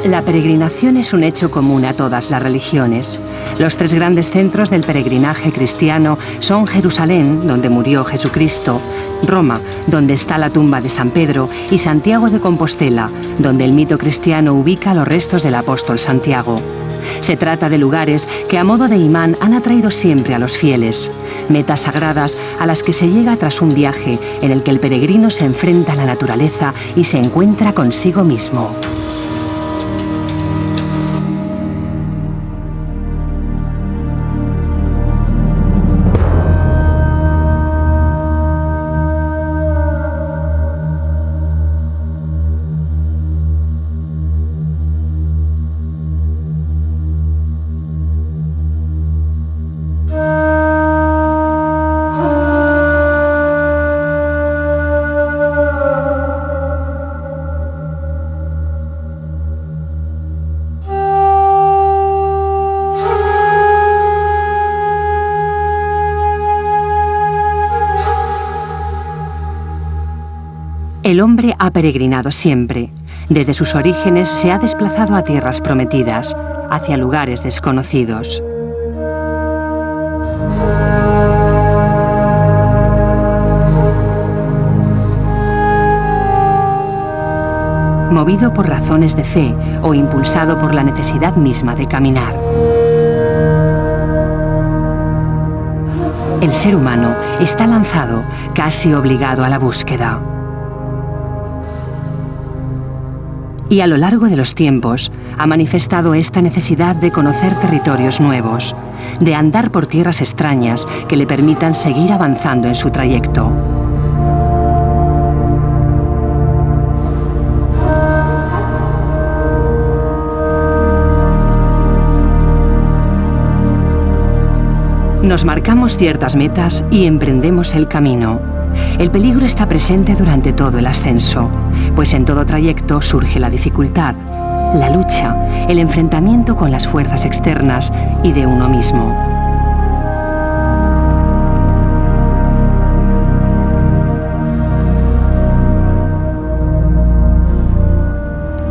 La peregrinación es un hecho común a todas las religiones. Los tres grandes centros del peregrinaje cristiano son Jerusalén, donde murió Jesucristo, Roma, donde está la tumba de San Pedro, y Santiago de Compostela, donde el mito cristiano ubica los restos del apóstol Santiago. Se trata de lugares que a modo de imán han atraído siempre a los fieles, metas sagradas a las que se llega tras un viaje en el que el peregrino se enfrenta a la naturaleza y se encuentra consigo mismo. El hombre ha peregrinado siempre. Desde sus orígenes se ha desplazado a tierras prometidas, hacia lugares desconocidos. Movido por razones de fe o impulsado por la necesidad misma de caminar. El ser humano está lanzado, casi obligado a la búsqueda. Y a lo largo de los tiempos ha manifestado esta necesidad de conocer territorios nuevos, de andar por tierras extrañas que le permitan seguir avanzando en su trayecto. Nos marcamos ciertas metas y emprendemos el camino. El peligro está presente durante todo el ascenso, pues en todo trayecto surge la dificultad, la lucha, el enfrentamiento con las fuerzas externas y de uno mismo.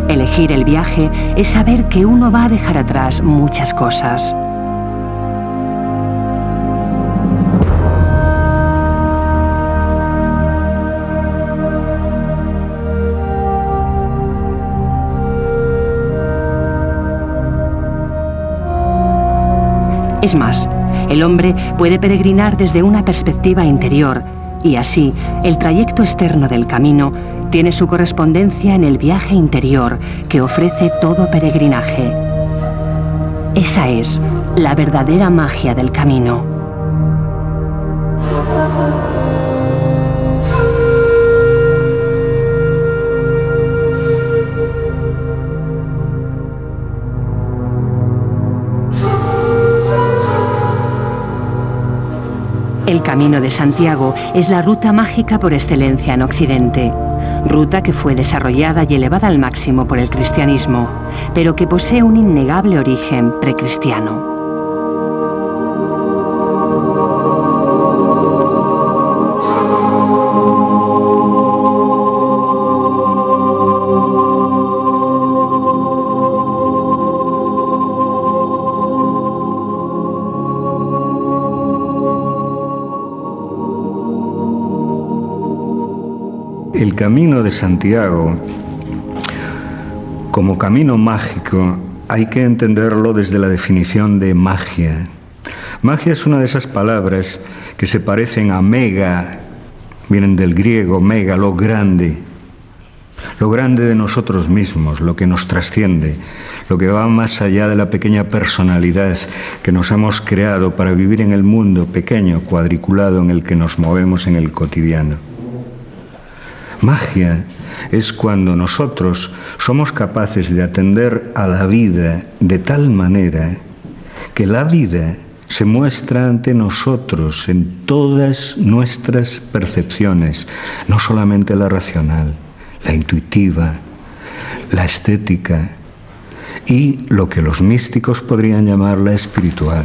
Elegir el viaje es saber que uno va a dejar atrás muchas cosas. Es más, el hombre puede peregrinar desde una perspectiva interior y así el trayecto externo del camino tiene su correspondencia en el viaje interior que ofrece todo peregrinaje. Esa es la verdadera magia del camino. El Camino de Santiago es la ruta mágica por excelencia en Occidente, ruta que fue desarrollada y elevada al máximo por el cristianismo, pero que posee un innegable origen precristiano. El Camino de Santiago, como camino mágico, hay que entenderlo desde la definición de magia. Magia es una de esas palabras que se parecen a mega, vienen del griego, mega, lo grande de nosotros mismos, lo que nos trasciende, lo que va más allá de la pequeña personalidad que nos hemos creado para vivir en el mundo pequeño, cuadriculado en el que nos movemos en el cotidiano. Magia es cuando nosotros somos capaces de atender a la vida de tal manera que la vida se muestra ante nosotros en todas nuestras percepciones, no solamente la racional, la intuitiva, la estética y lo que los místicos podrían llamar la espiritual.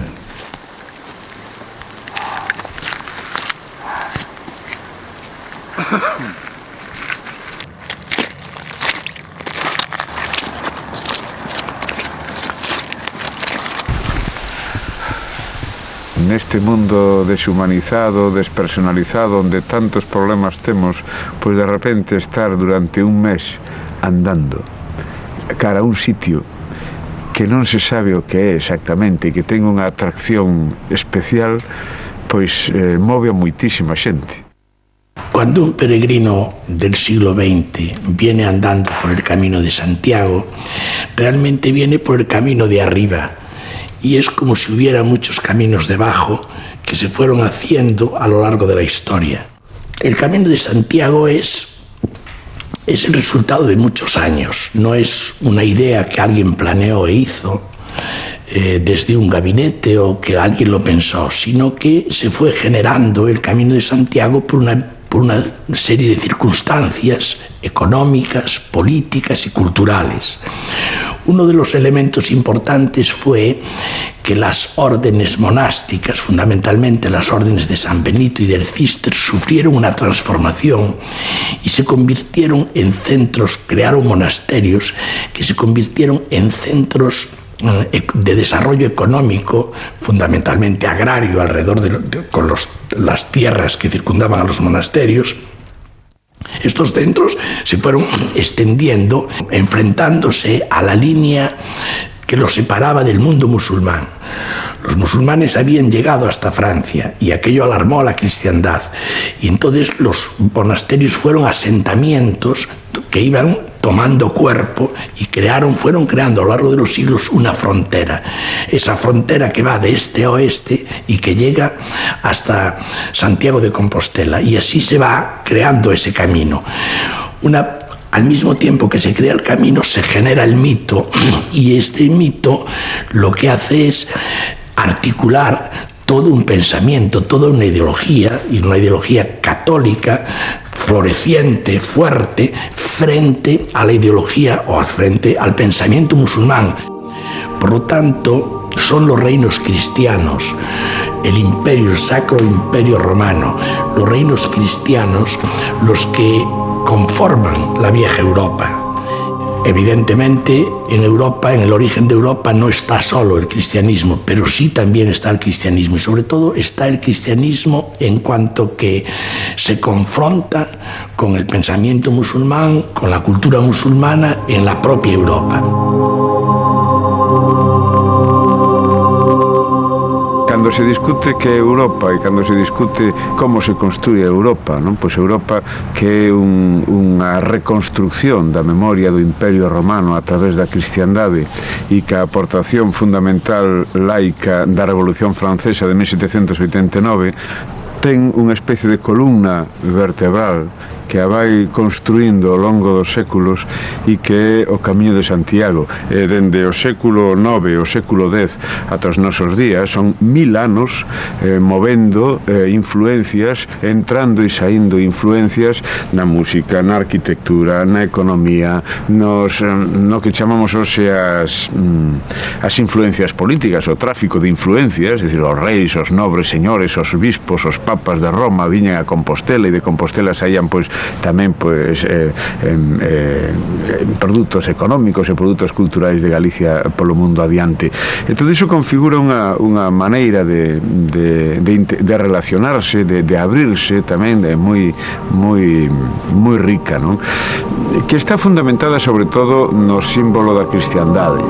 neste mundo deshumanizado, despersonalizado, onde tantos problemas temos, pois de repente estar durante un mes andando cara a un sitio que non se sabe o que é exactamente e que ten unha atracción especial, pois move a moitísima xente. Cuando un peregrino del siglo XX viene andando por el camino de Santiago, realmente viene por el camino de arriba, y es como si hubiera muchos caminos debajo que se fueron haciendo a lo largo de la historia. El camino de Santiago es el resultado de muchos años, no es una idea que alguien planeó e hizo desde un gabinete o que alguien lo pensó, sino que se fue generando el Camino de Santiago por una serie de circunstancias económicas, políticas y culturales. Uno de los elementos importantes fue que las órdenes monásticas, fundamentalmente las órdenes de San Benito y del Císter, sufrieron una transformación y se convirtieron en centros, crearon monasterios que se convirtieron en centros de desarrollo económico, fundamentalmente agrario, alrededor con las tierras que circundaban a los monasterios. Estos centros se fueron extendiendo, enfrentándose a la línea que los separaba del mundo musulmán. Los musulmanes habían llegado hasta Francia y aquello alarmó a la cristiandad. Y entonces los monasterios fueron asentamientos que iban tomando cuerpo y fueron creando a lo largo de los siglos una frontera. Esa frontera que va de este a oeste y que llega hasta Santiago de Compostela. Y así se va creando ese camino. Al mismo tiempo que se crea el camino, se genera el mito, y este mito lo que hace es articular todo un pensamiento, toda una ideología, y una ideología católica, floreciente, fuerte, frente a la ideología o frente al pensamiento musulmán. Por lo tanto, son los reinos cristianos, el imperio, el Sacro Imperio Romano, los reinos cristianos, los que conforman la vieja Europa. Evidentemente, en Europa, en el origen de Europa, no está solo el cristianismo, pero sí también está el cristianismo, y sobre todo está el cristianismo en cuanto que se confronta con el pensamiento musulmán, con la cultura musulmana en la propia Europa. Cando se discute que é Europa e cando se discute como se construye Europa, non? Pois Europa que é unha reconstrucción da memoria do Imperio Romano a través da cristiandade e que a aportación fundamental laica da Revolución Francesa de 1789 ten unha especie de columna vertebral que a vai construindo ao longo dos séculos e que é o Camiño de Santiago. Dende o século IX, o século X ata os nosos días, son 1000 anos movendo influencias, entrando e saindo influencias na música, na arquitectura, na economía, no que chamamos hoxe as influencias políticas, o tráfico de influencias, é dicir, os reis, os nobres señores, os bispos, os papas de Roma viñan a Compostela, e de Compostela saían pois tamén produtos económicos e produtos culturais de Galicia polo mundo adiante. E todo iso configura unha maneira de relacionarse, de abrirse tamén moi rica, non? Que está fundamentada sobre todo no símbolo da cristiandade.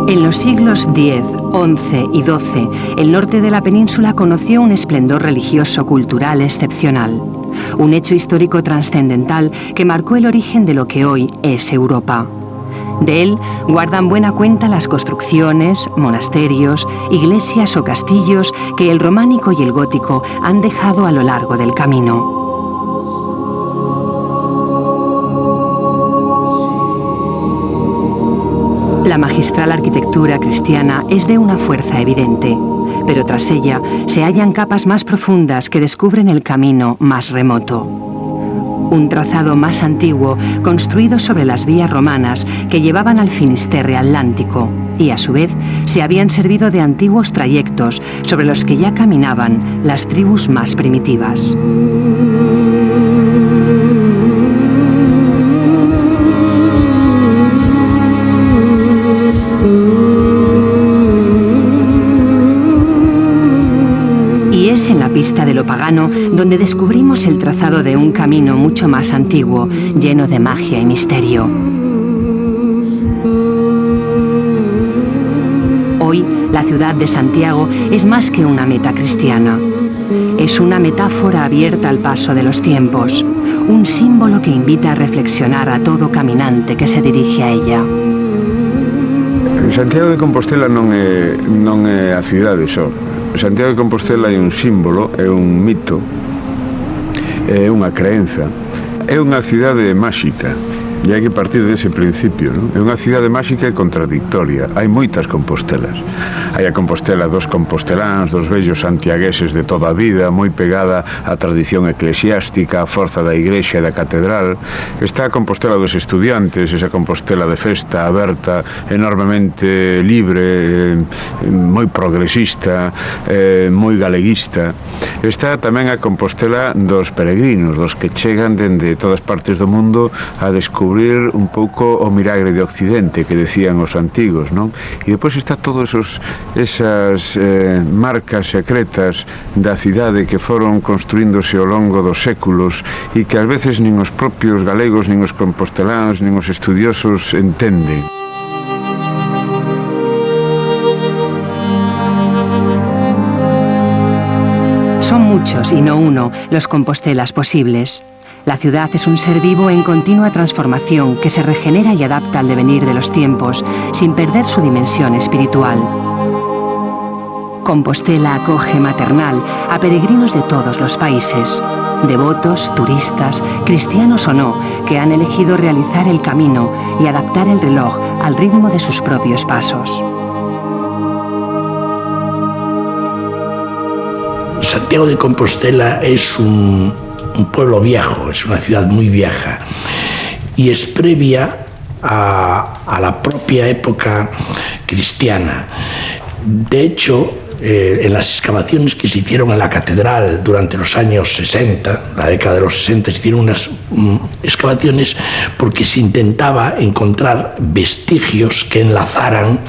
En los siglos X, XI y XII, el norte de la península conoció un esplendor religioso cultural excepcional, un hecho histórico trascendental que marcó el origen de lo que hoy es Europa. De él guardan buena cuenta las construcciones, monasterios, iglesias o castillos que el románico y el gótico han dejado a lo largo del camino. la magistral arquitectura cristiana es de una fuerza evidente, pero tras ella se hallan capas más profundas que descubren el camino más remoto. Un trazado más antiguo, construido sobre las vías romanas que llevaban al Finisterre atlántico, y a su vez se habían servido de antiguos trayectos sobre los que ya caminaban las tribus más primitivas. Y es en la pista de lo pagano donde descubrimos el trazado de un camino mucho más antiguo, lleno de magia y misterio. Hoy, la ciudad de Santiago es más que una meta cristiana. Es una metáfora abierta al paso de los tiempos, un símbolo que invita a reflexionar a todo caminante que se dirige a ella. Santiago de Compostela non é a cidade só. Santiago de Compostela é un símbolo, é un mito, é unha creenza, é unha cidade máxica. E hai que partir dese principio, non? É unha cidade máxica e contradictoria. Hai moitas Compostelas. Hai a Compostela dos composteláns, dos vellos santiagueses de toda a vida, moi pegada á tradición eclesiástica, á forza da igrexa e da catedral. Está a Compostela dos estudiantes, esa Compostela de festa, aberta, enormemente libre, moi progresista, moi galeguista. Está tamén a Compostela dos peregrinos, dos que chegan dende todas partes do mundo a descubrir un pouco o milagre de Occidente que decían os antigos, non? E depois está todas esas marcas secretas da cidade que foron construíndose ao longo dos séculos e que ás veces nin os propios galegos, nin os composteláns, nin os estudiosos entenden. Son muchos y no uno los Compostelas posibles. La ciudad es un ser vivo en continua transformación que se regenera y adapta al devenir de los tiempos, sin perder su dimensión espiritual. Compostela acoge maternal a peregrinos de todos los países, devotos, turistas, cristianos o no, que han elegido realizar el camino y adaptar el reloj al ritmo de sus propios pasos. Santiago de Compostela es un pueblo viejo, es una ciudad muy vieja y es previa a la propia época cristiana. De hecho, en las excavaciones que se hicieron en la catedral durante los años 60, la década de los 60, se hicieron unas excavaciones porque se intentaba encontrar vestigios que enlazaran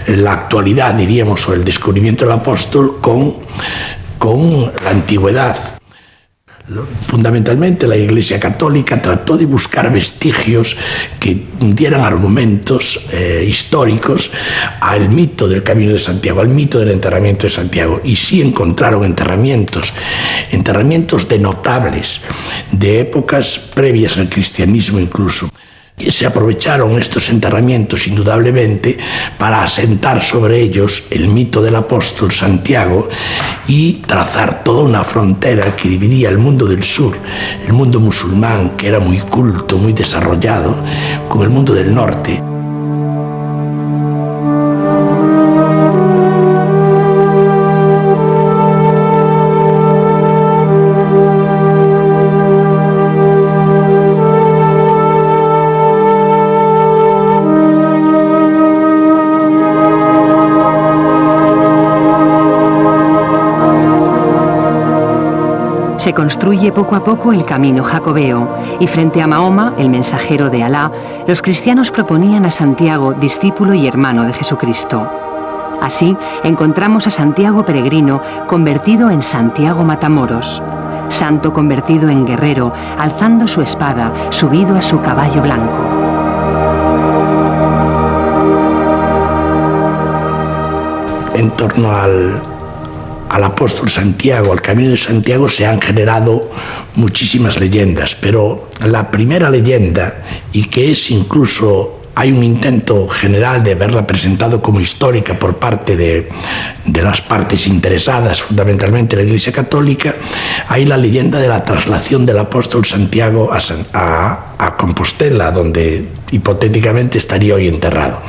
la actualidad, diríamos, o el descubrimiento del apóstol con la antigüedad. Fundamentalmente la Iglesia Católica trató de buscar vestigios que dieran argumentos históricos al mito del Camino de Santiago, al mito del enterramiento de Santiago, y sí encontraron enterramientos de notables, de épocas previas al cristianismo incluso. Y se aprovecharon estos enterramientos indudablemente para asentar sobre ellos el mito del apóstol Santiago y trazar toda una frontera que dividía el mundo del sur, el mundo musulmán, que era muy culto, muy desarrollado, con el mundo del norte. Se construye poco a poco el camino jacobeo y frente a Mahoma, el mensajero de Alá, los cristianos proponían a Santiago, discípulo y hermano de Jesucristo. Así encontramos a Santiago peregrino convertido en Santiago Matamoros, santo convertido en guerrero, alzando su espada, subido a su caballo blanco. En torno al apóstol Santiago, al Camino de Santiago, se han generado muchísimas leyendas, pero la primera leyenda, y que es incluso hay un intento general de verla presentado como histórica por parte de las partes interesadas, fundamentalmente la Iglesia Católica. Hay la leyenda de la traslación del apóstol Santiago a Compostela, donde hipotéticamente estaría hoy enterrado.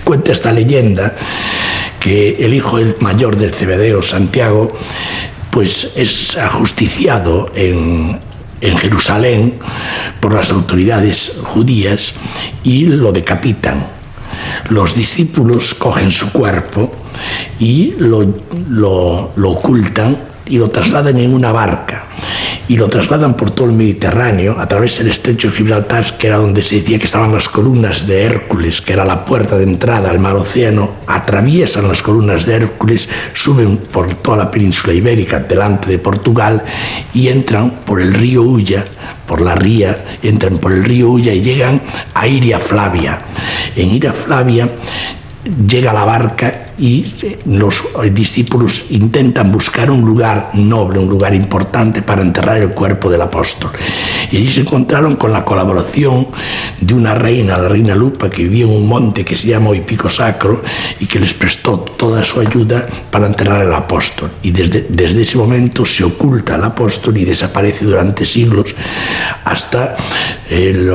Cuenta esta leyenda que el hijo mayor del Cebedeo, Santiago, pues es ajusticiado en Jerusalén por las autoridades judías y lo decapitan. Los discípulos cogen su cuerpo y lo ocultan y lo trasladan en una barca y lo trasladan por todo el Mediterráneo a través del estrecho de Gibraltar, que era donde se decía que estaban las columnas de Hércules, que era la puerta de entrada al mar Océano. Atraviesan las columnas de Hércules, suben por toda la península ibérica delante de Portugal y entran por el río Ulla, por la ría, entran por el río Ulla y llegan a Iria Flavia. En Iria Flavia llega la barca y los discípulos intentan buscar un lugar noble, un lugar importante para enterrar el cuerpo del apóstol. Y allí se encontraron con la colaboración de una reina, la reina Lupa, que vivía en un monte que se llama Pico Sacro y que les prestó toda su ayuda para enterrar al apóstol. Y desde ese momento se oculta al apóstol y desaparece durante siglos hasta el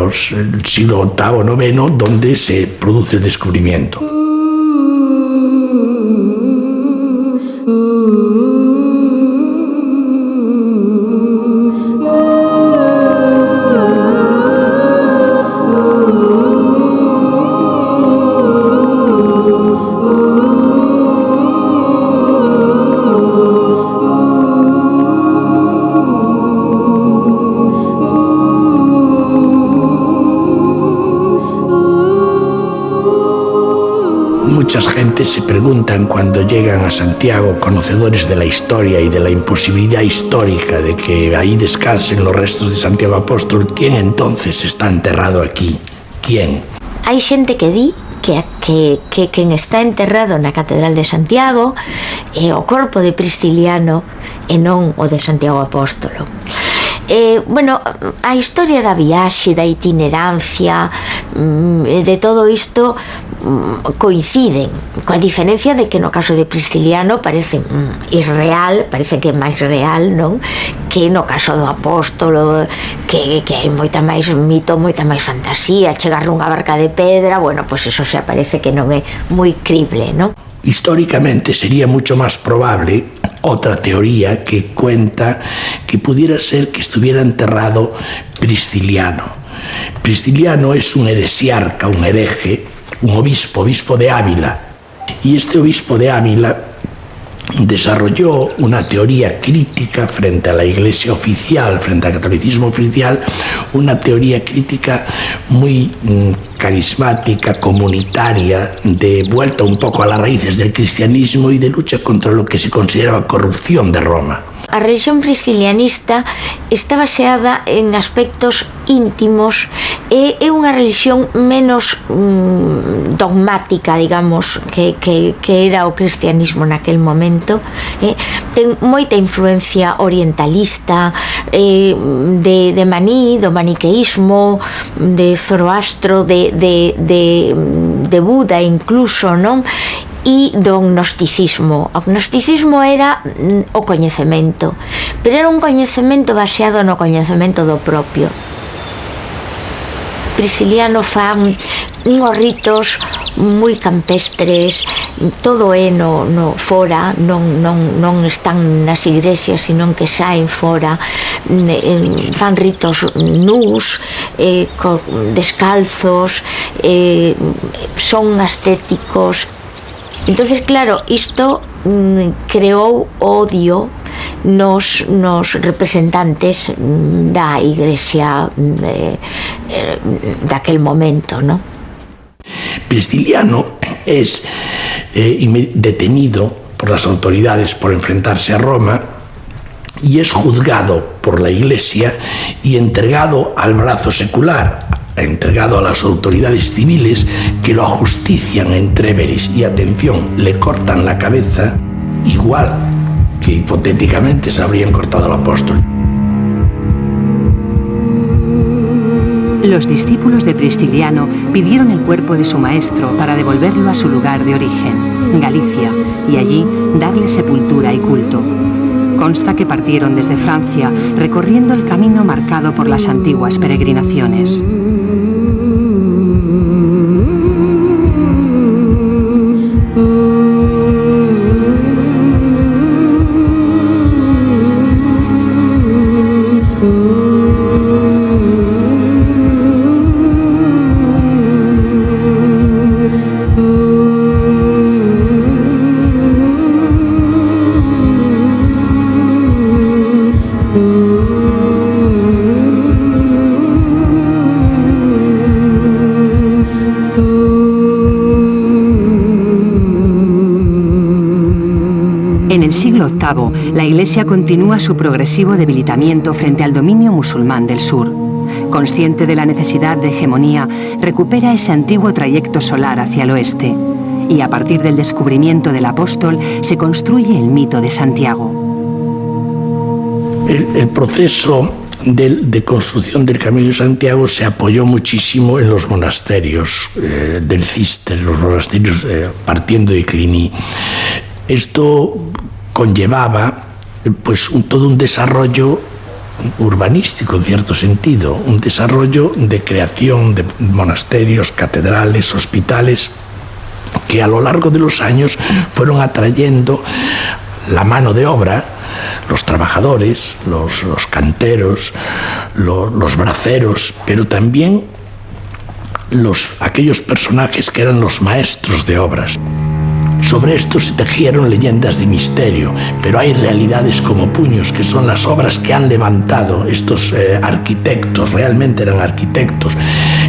siglo VIII o IX, donde se produce el descubrimiento. Muchas gentes se preguntan cuando llegan a Santiago, conocedores de la historia y de la imposibilidad histórica de que ahí descansen los restos de Santiago Apóstol, ¿quién entonces está enterrado aquí? ¿Quién? Hai xente que di que quen está enterrado na Catedral de Santiago é o corpo de Prisciliano e non o de Santiago Apóstolo. Bueno, a historia da viaxe, da itinerancia, de todo isto coinciden, coa diferencia de que no caso de Prisciliano parece irreal, parece que é máis real, non? Que no caso do apóstolo, que hai moita máis mito, moita máis fantasía, chegar nunha barca de pedra, bueno, pois eso xa parece que non é moi crible, non? Históricamente sería mucho más probable otra teoría que cuenta que pudiera ser que estuviera enterrado Prisciliano. Prisciliano es un heresiarca, un hereje, un obispo de Ávila. Y este obispo de Ávila desarrolló una teoría crítica frente a la Iglesia oficial, frente al catolicismo oficial, una teoría crítica muy carismática, comunitaria, de vuelta un poco a las raíces del cristianismo y de lucha contra lo que se consideraba corrupción de Roma. A religión priscilianista está baseada en aspectos íntimos e é unha religión menos dogmática, digamos, que era o cristianismo naquel momento. Ten moita influencia orientalista, de Maní, do maniqueísmo, de Zoroastro, de Buda incluso, non? E do gnosticismo. O gnosticismo era o coñecemento, pero era un coñecemento baseado no coñecemento do propio. Prisciliano fan unhos ritos moi campestres, todo é no fora, non están nas igrexas, sino que saen fora, fan ritos nus, descalzos, son ascéticos. Entonces, claro, isto creou odio nos representantes da Iglesia daquel momento, ¿no? Prisciliano es detenido por las autoridades por enfrentarse a Roma y es juzgado por la Iglesia y entregado al brazo secular, entregado a las autoridades civiles que lo ajustician en Tréveris y, atención, le cortan la cabeza igual que hipotéticamente se habrían cortado al apóstol. Los discípulos de Pristiliano pidieron el cuerpo de su maestro para devolverlo a su lugar de origen, Galicia, y allí darle sepultura y culto. Consta que partieron desde Francia, recorriendo el camino marcado por las antiguas peregrinaciones. La Iglesia continúa su progresivo debilitamiento frente al dominio musulmán del sur. Consciente de la necesidad de hegemonía, recupera ese antiguo trayecto solar hacia el oeste. Y a partir del descubrimiento del apóstol se construye el mito de Santiago. El proceso de construcción del Camino de Santiago se apoyó muchísimo en los monasterios del Císter, los monasterios partiendo de Cluny. Esto conllevaba pues todo un desarrollo urbanístico, en cierto sentido, un desarrollo de creación de monasterios, catedrales, hospitales, que a lo largo de los años fueron atrayendo la mano de obra, los trabajadores, los canteros, los braceros, pero también aquellos personajes que eran los maestros de obras. Sobre esto se tejieron leyendas de misterio, pero hay realidades como puños, que son las obras que han levantado estos arquitectos, realmente eran arquitectos,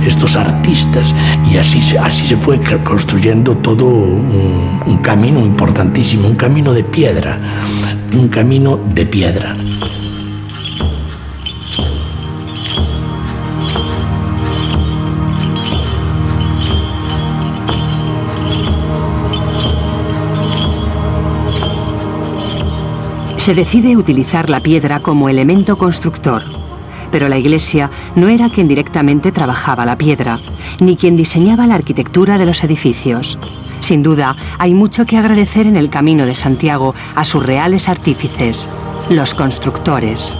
estos artistas, y así se fue construyendo todo un camino importantísimo, un camino de piedra, un camino de piedra. Se decide utilizar la piedra como elemento constructor, pero la Iglesia no era quien directamente trabajaba la piedra, ni quien diseñaba la arquitectura de los edificios. Sin duda, hay mucho que agradecer en el Camino de Santiago a sus reales artífices, los constructores.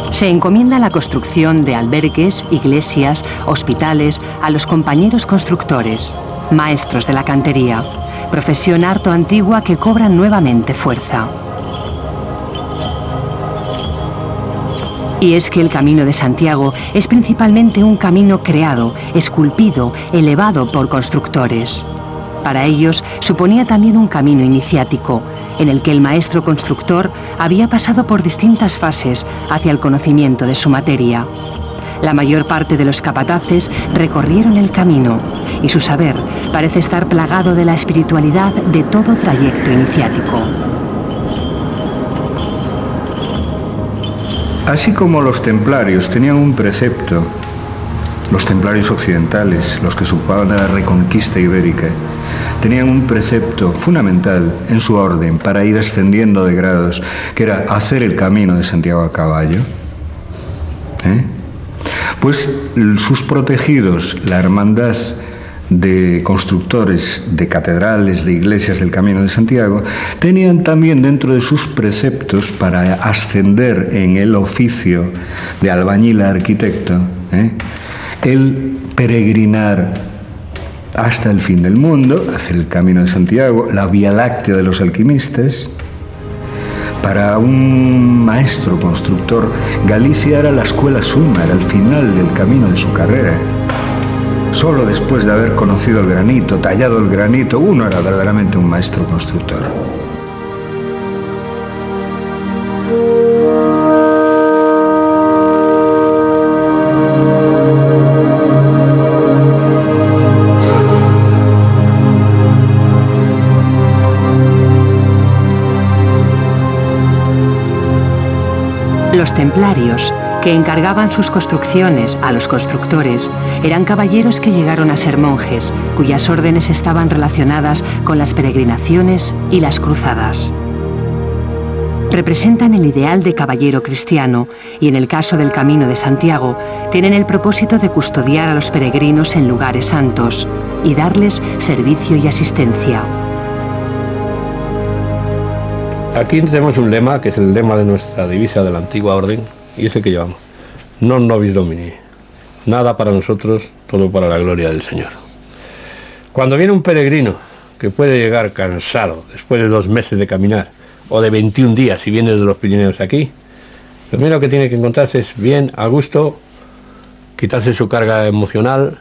Se encomienda la construcción de albergues, iglesias, hospitales a los compañeros constructores, maestros de la cantería, profesión harto antigua que cobra nuevamente fuerza. Y es que el Camino de Santiago es principalmente un camino creado, esculpido, elevado por constructores. Para ellos suponía también un camino iniciático, en el que el maestro constructor había pasado por distintas fases hacia el conocimiento de su materia. La mayor parte de los capataces recorrieron el camino, y su saber parece estar plagado de la espiritualidad de todo trayecto iniciático. Así como los templarios tenían un precepto, los templarios occidentales, los que superaban la reconquista ibérica, tenían un precepto fundamental en su orden para ir ascendiendo de grados, que era hacer el Camino de Santiago a caballo. Pues sus protegidos, la hermandad de constructores de catedrales, de iglesias del Camino de Santiago, tenían también dentro de sus preceptos para ascender en el oficio de albañil a arquitecto, el peregrinar hasta el fin del mundo, hacer el Camino de Santiago, la Vía Láctea de los alquimistas. Para un maestro constructor, Galicia era la escuela suma, era el final del camino de su carrera. Solo después de haber conocido el granito, tallado el granito, uno era verdaderamente un maestro constructor. Los templarios, que encargaban sus construcciones a los constructores, eran caballeros que llegaron a ser monjes, cuyas órdenes estaban relacionadas con las peregrinaciones y las cruzadas. Representan el ideal de caballero cristiano y en el caso del Camino de Santiago tienen el propósito de custodiar a los peregrinos en lugares santos y darles servicio y asistencia. Aquí tenemos un lema que es el lema de nuestra divisa de la antigua orden y ese que llevamos: Non nobis Domini, nada para nosotros, todo para la gloria del Señor. Cuando viene un peregrino que puede llegar cansado después de 2 meses de caminar o de 21 días si viene de los Pirineos aquí, lo primero que tiene que encontrarse es bien, a gusto, quitarse su carga emocional,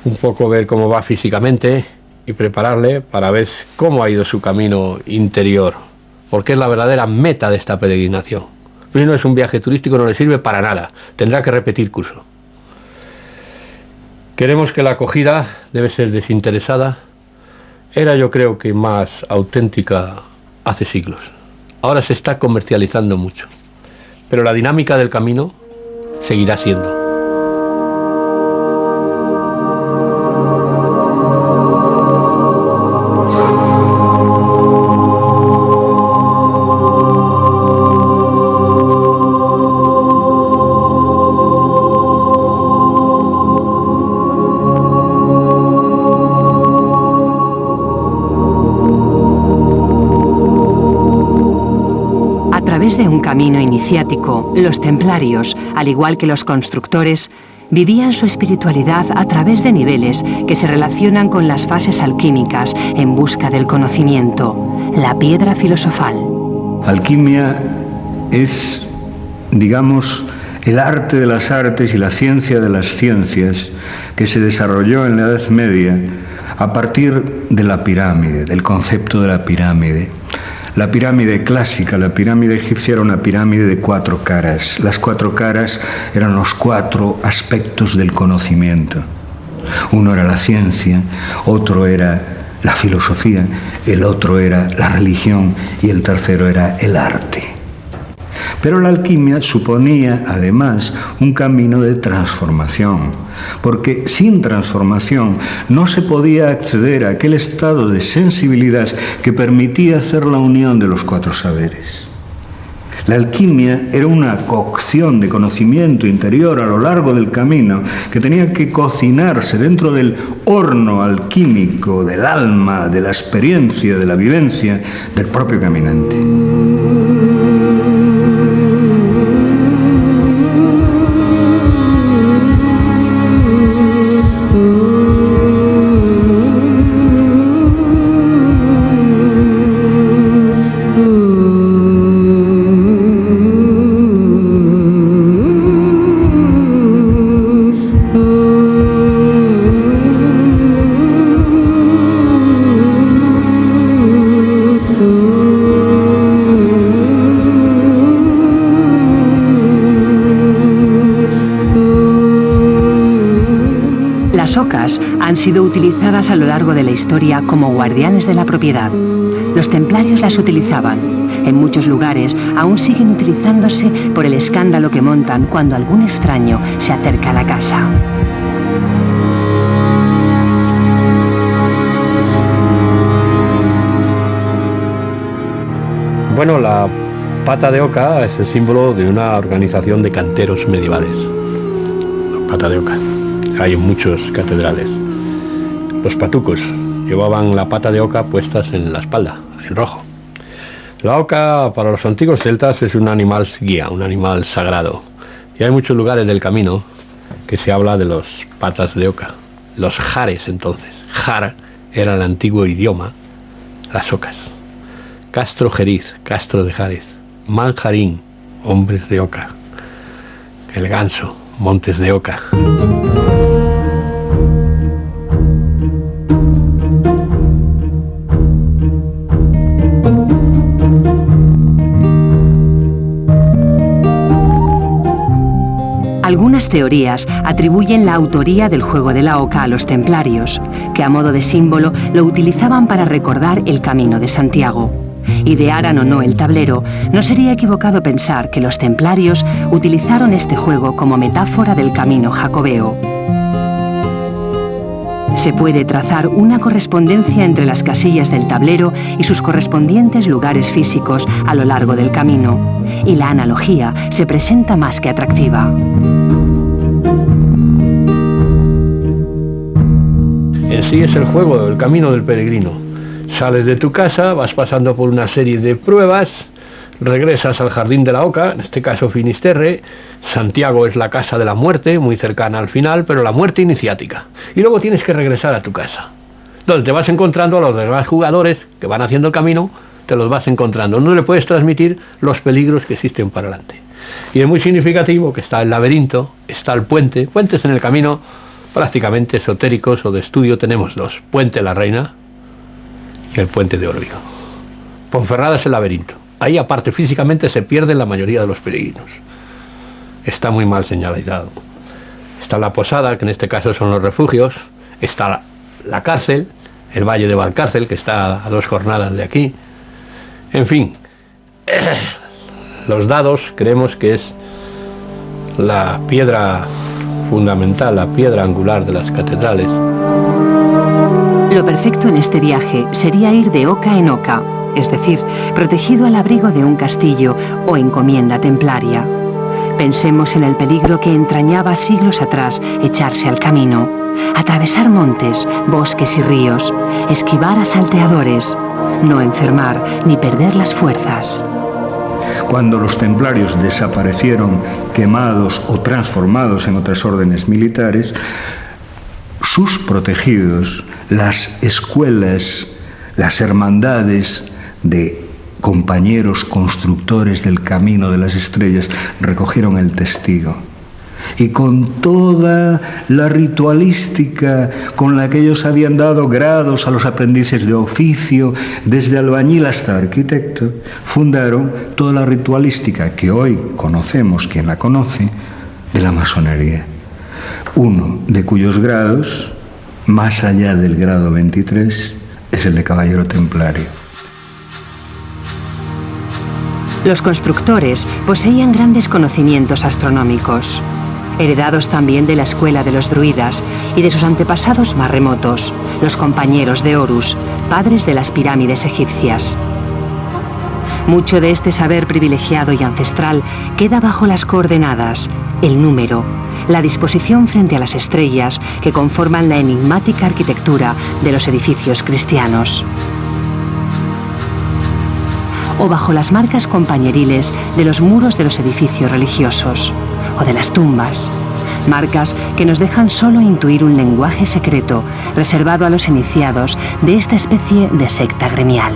un poco ver cómo va físicamente y prepararle para ver cómo ha ido su camino interior, porque es la verdadera meta de esta peregrinación. Si no es un viaje turístico, no le sirve para nada, tendrá que repetir curso. Queremos que la acogida debe ser desinteresada, era yo creo que más auténtica hace siglos. Ahora se está comercializando mucho, pero la dinámica del camino seguirá siendo. De un camino iniciático, los templarios, al igual que los constructores, vivían su espiritualidad a través de niveles que se relacionan con las fases alquímicas en busca del conocimiento, la piedra filosofal. Alquimia es, digamos, el arte de las artes y la ciencia de las ciencias que se desarrolló en la Edad Media a partir de la pirámide, del concepto de la pirámide. La pirámide clásica, la pirámide egipcia, era una pirámide de 4 caras. Las 4 caras eran los 4 aspectos del conocimiento. Uno era la ciencia, otro era la filosofía, el otro era la religión y el tercero era el arte. Pero la alquimia suponía, además, un camino de transformación, porque sin transformación no se podía acceder a aquel estado de sensibilidad que permitía hacer la unión de los 4 saberes. La alquimia era una cocción de conocimiento interior a lo largo del camino que tenía que cocinarse dentro del horno alquímico del alma, de la experiencia, de la vivencia del propio caminante. Las ocas han sido utilizadas a lo largo de la historia como guardianes de la propiedad. Los templarios las utilizaban. En muchos lugares aún siguen utilizándose por el escándalo que montan cuando algún extraño se acerca a la casa. Bueno, la pata de oca es el símbolo de una organización de canteros medievales. La pata de oca. Hay en muchas catedrales. Los patucos llevaban la pata de oca puestas en la espalda, en rojo. La oca para los antiguos celtas es un animal guía, un animal sagrado. Y hay muchos lugares del camino que se habla de los patas de oca. Los jares entonces. Jar era el antiguo idioma, las ocas. Castro Jeriz, Castro de Jares. Manjarín, hombres de oca. El Ganso, montes de oca. Algunas teorías atribuyen la autoría del juego de la oca a los templarios, que a modo de símbolo lo utilizaban para recordar el Camino de Santiago. Idearan o no el tablero, no sería equivocado pensar que los templarios utilizaron este juego como metáfora del camino jacobeo. Se puede trazar una correspondencia entre las casillas del tablero y sus correspondientes lugares físicos a lo largo del camino, y la analogía se presenta más que atractiva. En sí es el juego, el camino del peregrino. Sales de tu casa, vas pasando por una serie de pruebas, regresas al Jardín de la Oca, en este caso Finisterre. Santiago es la casa de la muerte, muy cercana al final, pero la muerte iniciática. Y luego tienes que regresar a tu casa, donde te vas encontrando a los demás jugadores que van haciendo el camino, te los vas encontrando. No le puedes transmitir los peligros que existen para adelante. Y es muy significativo que está el laberinto, está el puente. Puentes en el camino prácticamente esotéricos o de estudio tenemos dos: Puente la Reina y el Puente de Órbigo. Ponferrada es el laberinto. Ahí aparte físicamente se pierden la mayoría de los peregrinos. Está muy mal señalizado. Está la posada, que en este caso son los refugios. Está la cárcel, el Valle de Valcárcel, que está a 2 jornadas de aquí. En fin, los dados creemos que es la piedra fundamental, la piedra angular de las catedrales. Lo perfecto en este viaje sería ir de oca en oca, es decir, protegido al abrigo de un castillo o encomienda templaria. Pensemos en el peligro que entrañaba siglos atrás echarse al camino, atravesar montes, bosques y ríos, esquivar a salteadores, no enfermar ni perder las fuerzas. Cuando los templarios desaparecieron quemados o transformados en otras órdenes militares, sus protegidos, las escuelas, las hermandades de compañeros constructores del camino de las estrellas recogieron el testigo. Y con toda la ritualística con la que ellos habían dado grados a los aprendices de oficio, desde albañil hasta arquitecto, fundaron toda la ritualística que hoy conocemos, quien la conoce, de la masonería. Uno de cuyos grados, más allá del grado 23, es el de caballero templario. Los constructores poseían grandes conocimientos astronómicos, heredados también de la escuela de los druidas y de sus antepasados más remotos, los compañeros de Horus, padres de las pirámides egipcias. Mucho de este saber privilegiado y ancestral queda bajo las coordenadas, el número, la disposición frente a las estrellas que conforman la enigmática arquitectura de los edificios cristianos, o bajo las marcas compañeriles de los muros de los edificios religiosos o de las tumbas, marcas que nos dejan solo intuir un lenguaje secreto reservado a los iniciados de esta especie de secta gremial.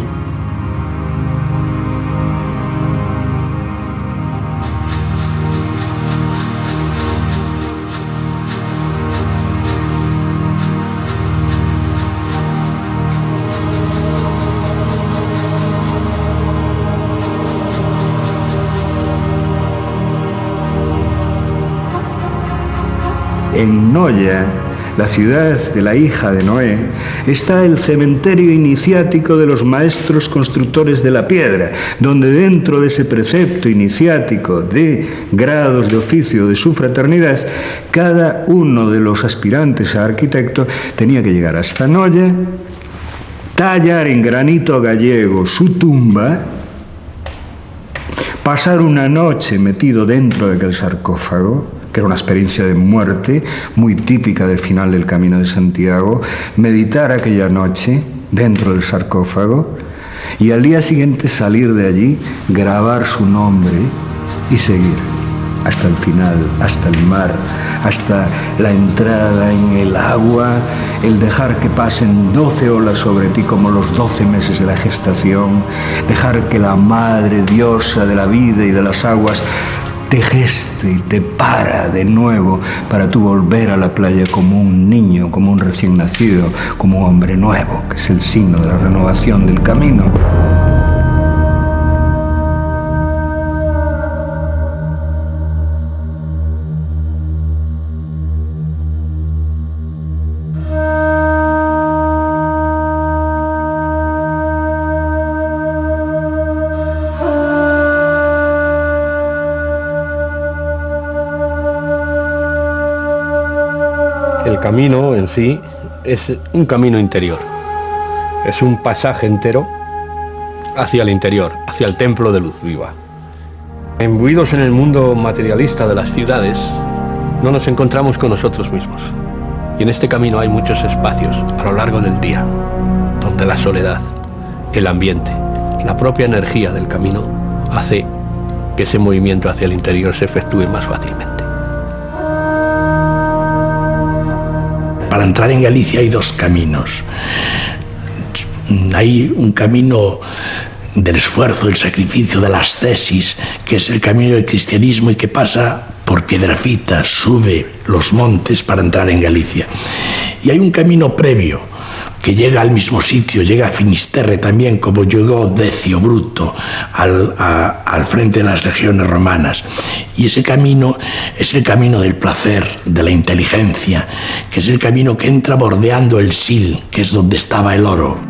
En Noya, la ciudad de la hija de Noé, está el cementerio iniciático de los maestros constructores de la piedra, donde dentro de ese precepto iniciático de grados de oficio de su fraternidad, cada uno de los aspirantes a arquitecto tenía que llegar hasta Noya, tallar en granito gallego su tumba, pasar una noche metido dentro de aquel sarcófago, que era una experiencia de muerte muy típica del final del Camino de Santiago, meditar aquella noche dentro del sarcófago y al día siguiente salir de allí, grabar su nombre y seguir hasta el final, hasta el mar, hasta la entrada en el agua, el dejar que pasen 12 olas sobre ti como los 12 meses de la gestación, dejar que la madre diosa de la vida y de las aguas te geste y te para de nuevo para tú volver a la playa como un niño, como un recién nacido, como un hombre nuevo, que es el signo de la renovación del camino. El camino en sí es un camino interior, es un pasaje entero hacia el interior, hacia el templo de luz viva. Imbuidos en el mundo materialista de las ciudades, no nos encontramos con nosotros mismos. Y en este camino hay muchos espacios a lo largo del día, donde la soledad, el ambiente, la propia energía del camino hace que ese movimiento hacia el interior se efectúe más fácilmente. Para entrar en Galicia hay dos caminos. Hay un camino del esfuerzo, del sacrificio, de las ascesis, que es el camino del cristianismo y que pasa por Piedrafita, sube los montes para entrar en Galicia. Y hay un camino previo que llega al mismo sitio, llega a Finisterre también, como llegó Decio Bruto al frente de las legiones romanas. Y ese camino es el camino del placer, de la inteligencia, que es el camino que entra bordeando el Sil, que es donde estaba el oro.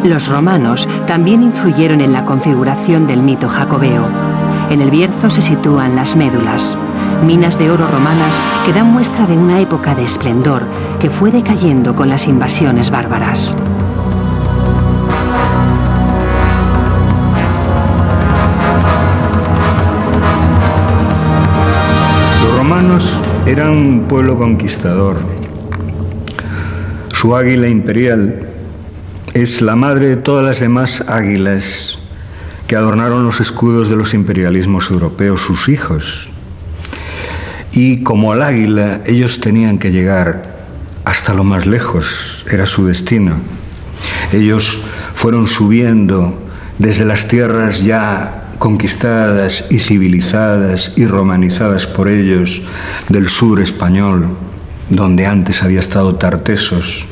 Los romanos también influyeron en la configuración del mito jacobeo. En el Bierzo se sitúan las médulas, minas de oro romanas que dan muestra de una época de esplendor que fue decayendo con las invasiones bárbaras. Los romanos eran un pueblo conquistador. Su águila imperial es la madre de todas las demás águilas que adornaron los escudos de los imperialismos europeos, sus hijos. Y como al águila, ellos tenían que llegar hasta lo más lejos, era su destino. Ellos fueron subiendo desde las tierras ya conquistadas y civilizadas y romanizadas por ellos del sur español, donde antes había estado Tartesos,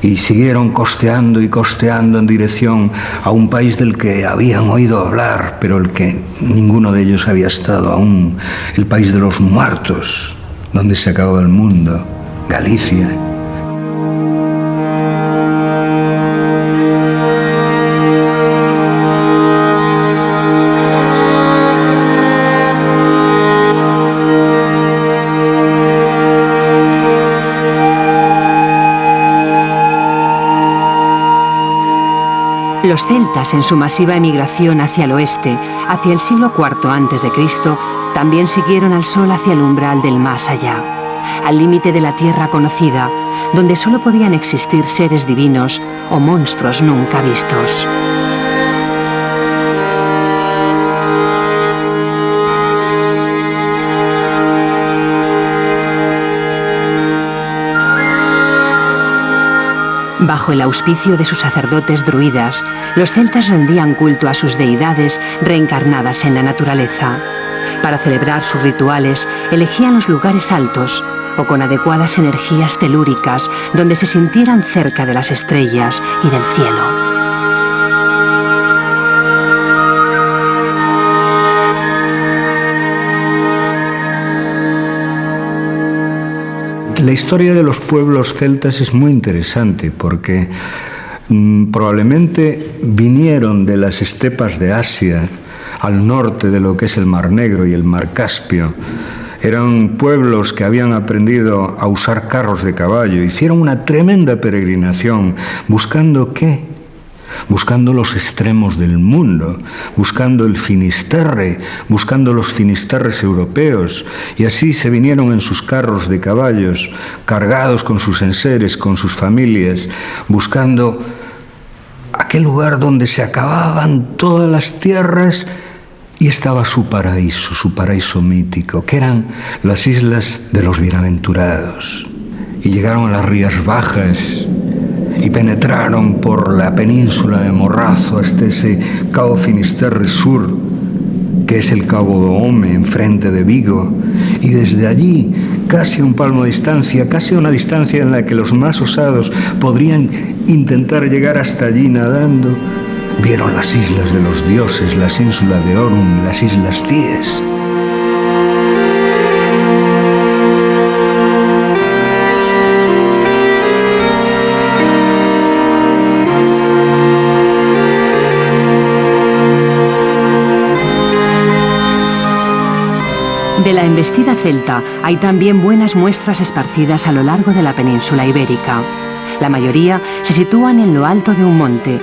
y siguieron costeando y costeando en dirección a un país del que habían oído hablar, pero el que ninguno de ellos había estado aún, el país de los muertos, donde se acababa el mundo, Galicia. Los celtas, en su masiva emigración hacia el oeste, hacia el siglo IV a.C., también siguieron al sol hacia el umbral del más allá, al límite de la tierra conocida, donde solo podían existir seres divinos o monstruos nunca vistos. Bajo el auspicio de sus sacerdotes druidas, los celtas rendían culto a sus deidades reencarnadas en la naturaleza. Para celebrar sus rituales, elegían los lugares altos o con adecuadas energías telúricas donde se sintieran cerca de las estrellas y del cielo. La historia de los pueblos celtas es muy interesante porque probablemente vinieron de las estepas de Asia al norte de lo que es el Mar Negro y el Mar Caspio. Eran pueblos que habían aprendido a usar carros de caballo, hicieron una tremenda peregrinación. ¿Buscando qué? Buscando los extremos del mundo, buscando el Finisterre, buscando los Finisterres europeos, y así se vinieron en sus carros de caballos, cargados con sus enseres, con sus familias, buscando aquel lugar donde se acababan todas las tierras y estaba su paraíso mítico, que eran las islas de los bienaventurados. Y llegaron a las Rías Bajas y penetraron por la península de Morrazo hasta ese Cabo Finisterre Sur, que es el Cabo do Home, enfrente de Vigo, y desde allí, casi a un palmo de distancia, casi a una distancia en la que los más osados podrían intentar llegar hasta allí nadando, vieron las islas de los dioses, las ínsulas de Orum, las islas Cíes. De la embestida celta hay también buenas muestras esparcidas a lo largo de la península ibérica. La mayoría se sitúan en lo alto de un monte,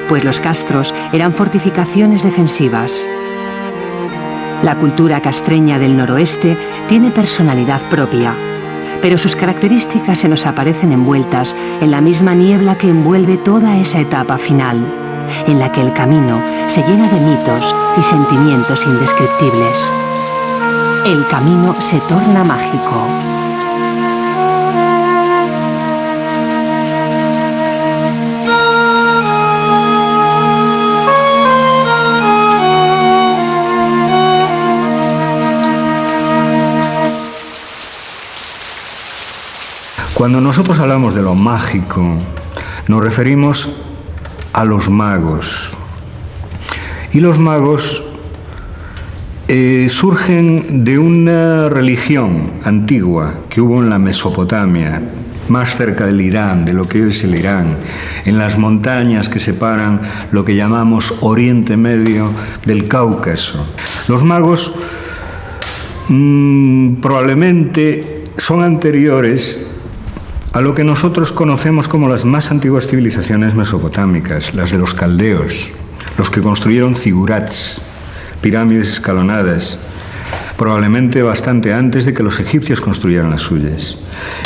pues los castros eran fortificaciones defensivas. La cultura castreña del noroeste tiene personalidad propia, pero sus características se nos aparecen envueltas en la misma niebla que envuelve toda esa etapa final, en la que el camino se llena de mitos y sentimientos indescriptibles. El camino se torna mágico. Cuando nosotros hablamos de lo mágico, nos referimos a los magos. Y los magos surgen de una religión antigua que hubo en la Mesopotamia, más cerca del Irán, de lo que hoy es el Irán, en las montañas que separan lo que llamamos Oriente Medio del Cáucaso. Los magos probablemente son anteriores a lo que nosotros conocemos como las más antiguas civilizaciones mesopotámicas, las de los caldeos, los que construyeron zigurats, pirámides escalonadas, probablemente bastante antes de que los egipcios construyeran las suyas.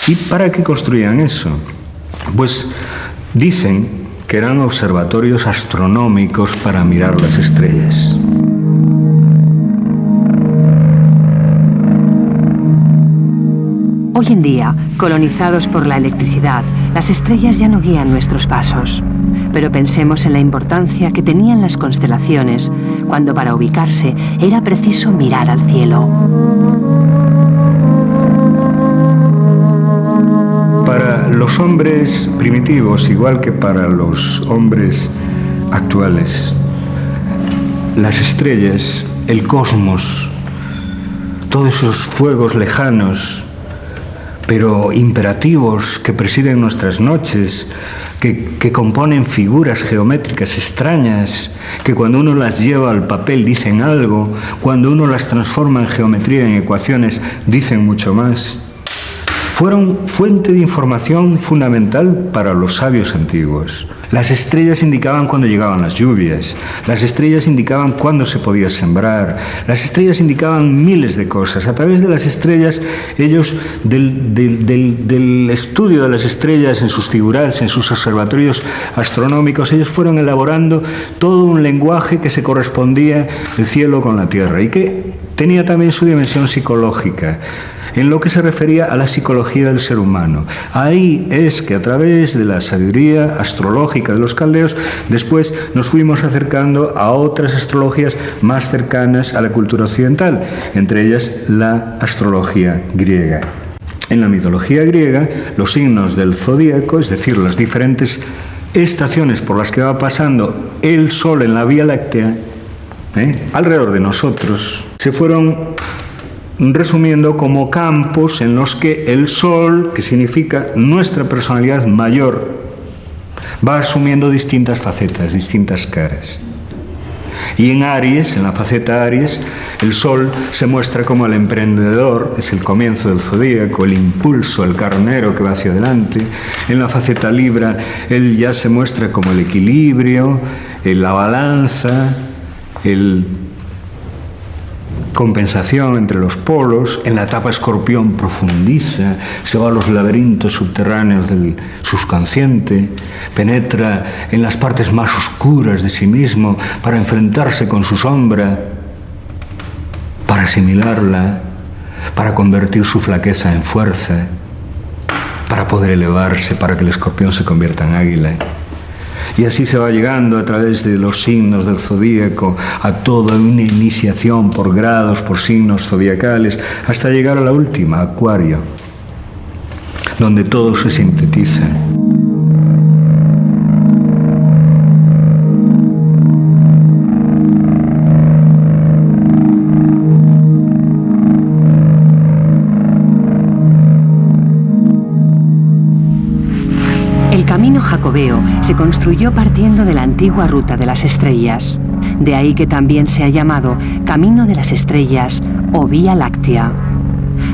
¿Y para qué construían eso? Pues dicen que eran observatorios astronómicos para mirar las estrellas. Hoy en día, colonizados por la electricidad, las estrellas ya no guían nuestros pasos. Pero pensemos en la importancia que tenían las constelaciones, cuando para ubicarse era preciso mirar al cielo. Para los hombres primitivos, igual que para los hombres actuales, las estrellas, el cosmos, todos esos fuegos lejanos, pero imperativos que presiden nuestras noches, que componen figuras geométricas extrañas, que cuando uno las lleva al papel dicen algo, cuando uno las transforma en geometría, en ecuaciones, dicen mucho más. Fueron fuente de información fundamental para los sabios antiguos. Las estrellas indicaban cuándo llegaban las lluvias, las estrellas indicaban cuándo se podía sembrar, las estrellas indicaban miles de cosas. A través de las estrellas, ellos, del estudio de las estrellas en sus zigurats, en sus observatorios astronómicos, ellos fueron elaborando todo un lenguaje que se correspondía el cielo con la tierra y que tenía también su dimensión psicológica, en lo que se refería a la psicología del ser humano. Ahí es que a través de la sabiduría astrológica de los caldeos, después nos fuimos acercando a otras astrologías más cercanas a la cultura occidental, entre ellas la astrología griega. En la mitología griega, los signos del zodíaco, es decir, las diferentes estaciones por las que va pasando el Sol en la Vía Láctea, alrededor de nosotros, se fueron resumiendo como campos en los que el Sol, que significa nuestra personalidad mayor, va asumiendo distintas facetas, distintas caras. Y en Aries, en la faceta Aries, el Sol se muestra como el emprendedor, es el comienzo del zodíaco, el impulso, el carnero que va hacia adelante. En la faceta Libra, él ya se muestra como el equilibrio, la balanza, el compensación entre los polos. En la etapa Escorpión profundiza, se va a los laberintos subterráneos del subconsciente, penetra en las partes más oscuras de sí mismo para enfrentarse con su sombra, para asimilarla, para convertir su flaqueza en fuerza, para poder elevarse, para que el escorpión se convierta en águila. Y así se va llegando a través de los signos del zodíaco a toda una iniciación por grados, por signos zodiacales, hasta llegar a la última, Acuario, donde todo se sintetiza. El camino jacobeo se construyó partiendo de la antigua ruta de las estrellas. De ahí que también se ha llamado Camino de las Estrellas o Vía Láctea.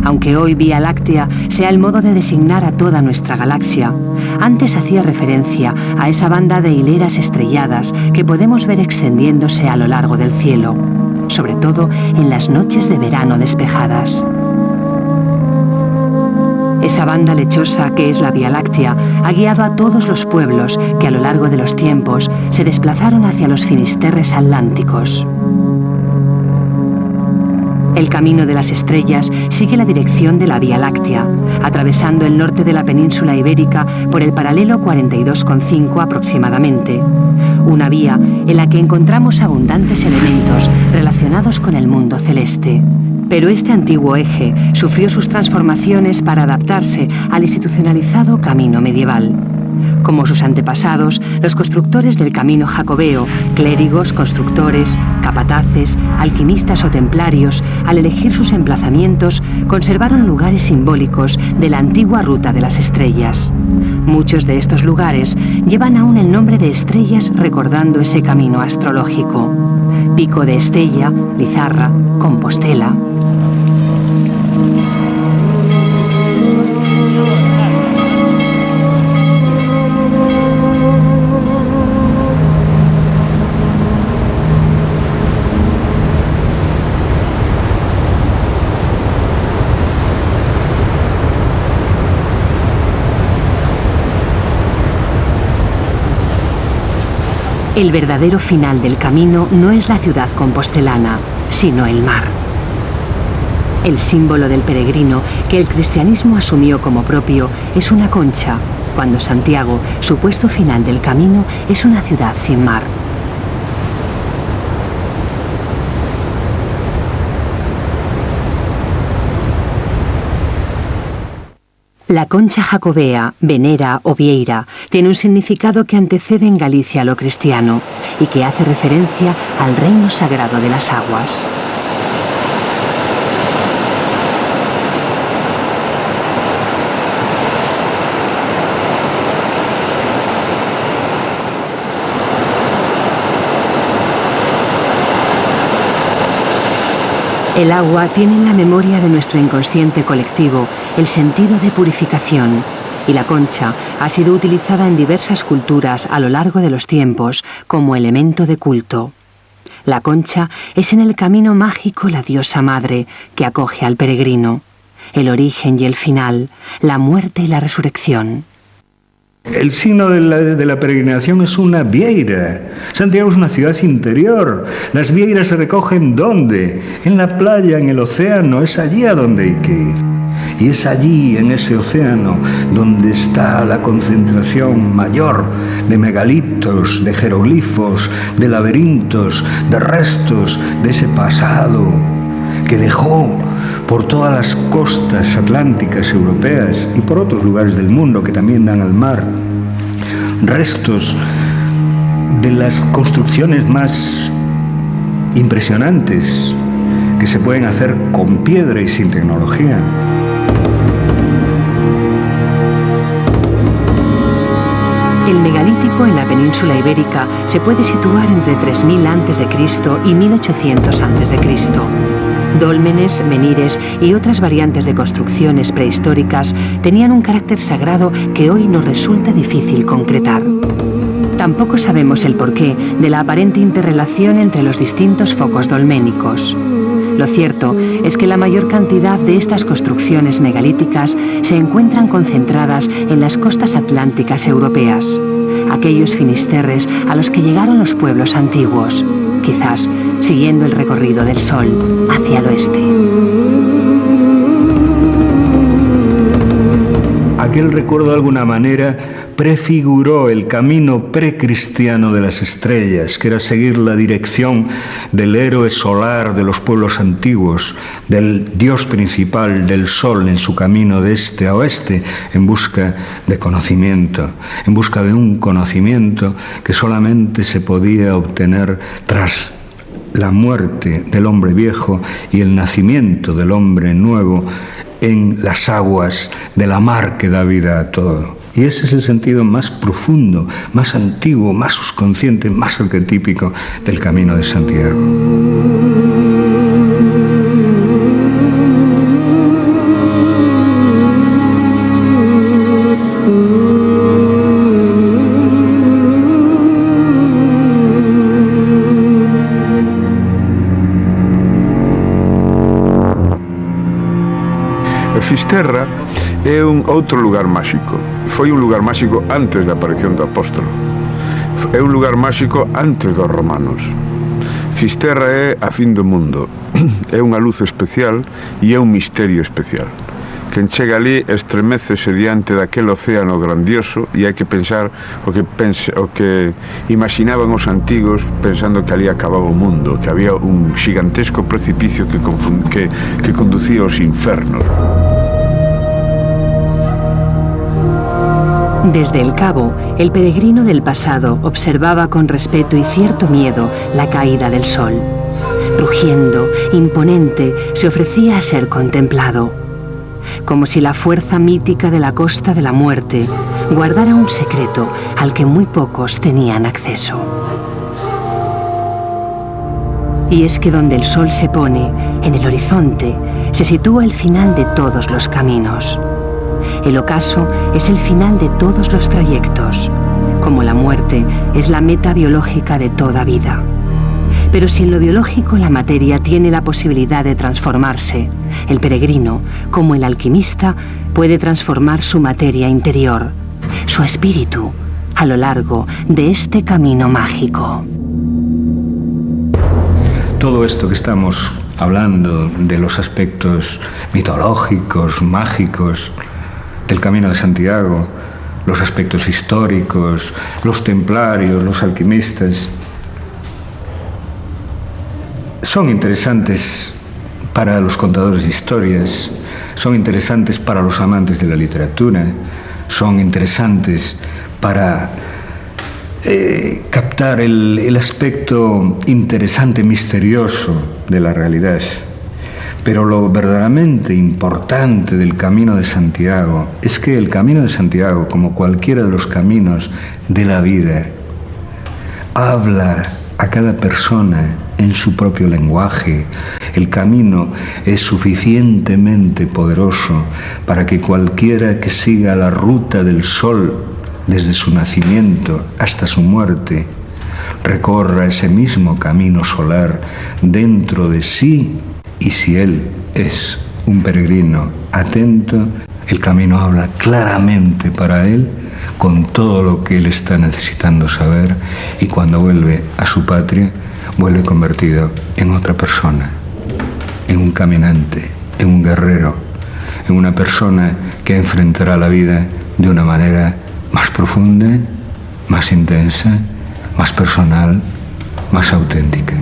Aunque hoy Vía Láctea sea el modo de designar a toda nuestra galaxia, antes hacía referencia a esa banda de hileras estrelladas que podemos ver extendiéndose a lo largo del cielo, sobre todo en las noches de verano despejadas. Esa banda lechosa que es la Vía Láctea ha guiado a todos los pueblos que a lo largo de los tiempos se desplazaron hacia los finisterres atlánticos. El camino de las estrellas sigue la dirección de la Vía Láctea, atravesando el norte de la península ibérica por el paralelo 42,5 aproximadamente. Una vía en la que encontramos abundantes elementos relacionados con el mundo celeste. Pero este antiguo eje sufrió sus transformaciones para adaptarse al institucionalizado camino medieval. Como sus antepasados, los constructores del camino jacobeo, clérigos, constructores, capataces, alquimistas o templarios, al elegir sus emplazamientos, conservaron lugares simbólicos de la antigua ruta de las estrellas. Muchos de estos lugares llevan aún el nombre de estrellas recordando ese camino astrológico. Pico de Estella, Lizarra, Compostela. El verdadero final del camino no es la ciudad compostelana, sino el mar. El símbolo del peregrino que el cristianismo asumió como propio es una concha, cuando Santiago, supuesto final del camino, es una ciudad sin mar. La concha jacobea, venera o vieira tiene un significado que antecede en Galicia a lo cristiano y que hace referencia al reino sagrado de las aguas. El agua tiene en la memoria de nuestro inconsciente colectivo el sentido de purificación, y la concha ha sido utilizada en diversas culturas a lo largo de los tiempos como elemento de culto. La concha es en el camino mágico la diosa madre que acoge al peregrino, el origen y el final, la muerte y la resurrección. El signo de la peregrinación es una vieira. Santiago es una ciudad interior. Las vieiras se recogen ¿dónde? En la playa, en el océano. Es allí a donde hay que ir. Y es allí, en ese océano, donde está la concentración mayor de megalitos, de jeroglifos, de laberintos, de restos de ese pasado que dejó por todas las costas atlánticas europeas y por otros lugares del mundo que también dan al mar, restos de las construcciones más impresionantes que se pueden hacer con piedra y sin tecnología. El megalítico en la península ibérica se puede situar entre 3000 a.C. y 1800 a.C. Dólmenes, menires y otras variantes de construcciones prehistóricas tenían un carácter sagrado que hoy nos resulta difícil concretar. Tampoco sabemos el porqué de la aparente interrelación entre los distintos focos dolménicos. Lo cierto es que la mayor cantidad de estas construcciones megalíticas se encuentran concentradas en las costas atlánticas europeas, aquellos finisterres a los que llegaron los pueblos antiguos, quizás siguiendo el recorrido del sol hacia el oeste. Aquel recuerdo de alguna manera prefiguró el camino precristiano de las estrellas, que era seguir la dirección del héroe solar de los pueblos antiguos, del dios principal del sol en su camino de este a oeste, en busca de conocimiento, en busca de un conocimiento que solamente se podía obtener tras la muerte del hombre viejo y el nacimiento del hombre nuevo en las aguas de la mar que da vida a todo. Y ese es el sentido más profundo, más antiguo, más subconsciente, más arquetípico del Camino de Santiago. Fisterra é un outro lugar máxico. Foi un lugar máxico antes da aparición do apóstolo. É un lugar máxico antes dos romanos. Fisterra é a fin do mundo. É unha luz especial e é un misterio especial. Quen chega ali estremecese diante daquel océano grandioso e hai que pensar o que imaginaban os antigos pensando que ali acababa o mundo, que había un xigantesco precipicio que conducía aos infernos. Desde el cabo, el peregrino del pasado observaba con respeto y cierto miedo la caída del sol. Rugiendo, imponente, se ofrecía a ser contemplado, como si la fuerza mítica de la costa de la muerte guardara un secreto al que muy pocos tenían acceso. Y es que donde el sol se pone, en el horizonte, se sitúa el final de todos los caminos. El ocaso es el final de todos los trayectos, como la muerte es la meta biológica de toda vida. Pero si en lo biológico la materia tiene la posibilidad de transformarse, el peregrino, como el alquimista, puede transformar su materia interior, su espíritu, a lo largo de este camino mágico. Todo esto que estamos hablando de los aspectos mitológicos, mágicos, del Camino de Santiago, los aspectos históricos, los templarios, los alquimistas, son interesantes para los contadores de historias, son interesantes para los amantes de la literatura, son interesantes para captar el aspecto interesante, misterioso de la realidad. Pero lo verdaderamente importante del Camino de Santiago es que el Camino de Santiago, como cualquiera de los caminos de la vida, habla a cada persona en su propio lenguaje. El camino es suficientemente poderoso para que cualquiera que siga la ruta del sol desde su nacimiento hasta su muerte recorra ese mismo camino solar dentro de sí. Y si él es un peregrino atento, el camino habla claramente para él con todo lo que él está necesitando saber, y cuando vuelve a su patria, vuelve convertido en otra persona, en un caminante, en un guerrero, en una persona que enfrentará la vida de una manera más profunda, más intensa, más personal, más auténtica.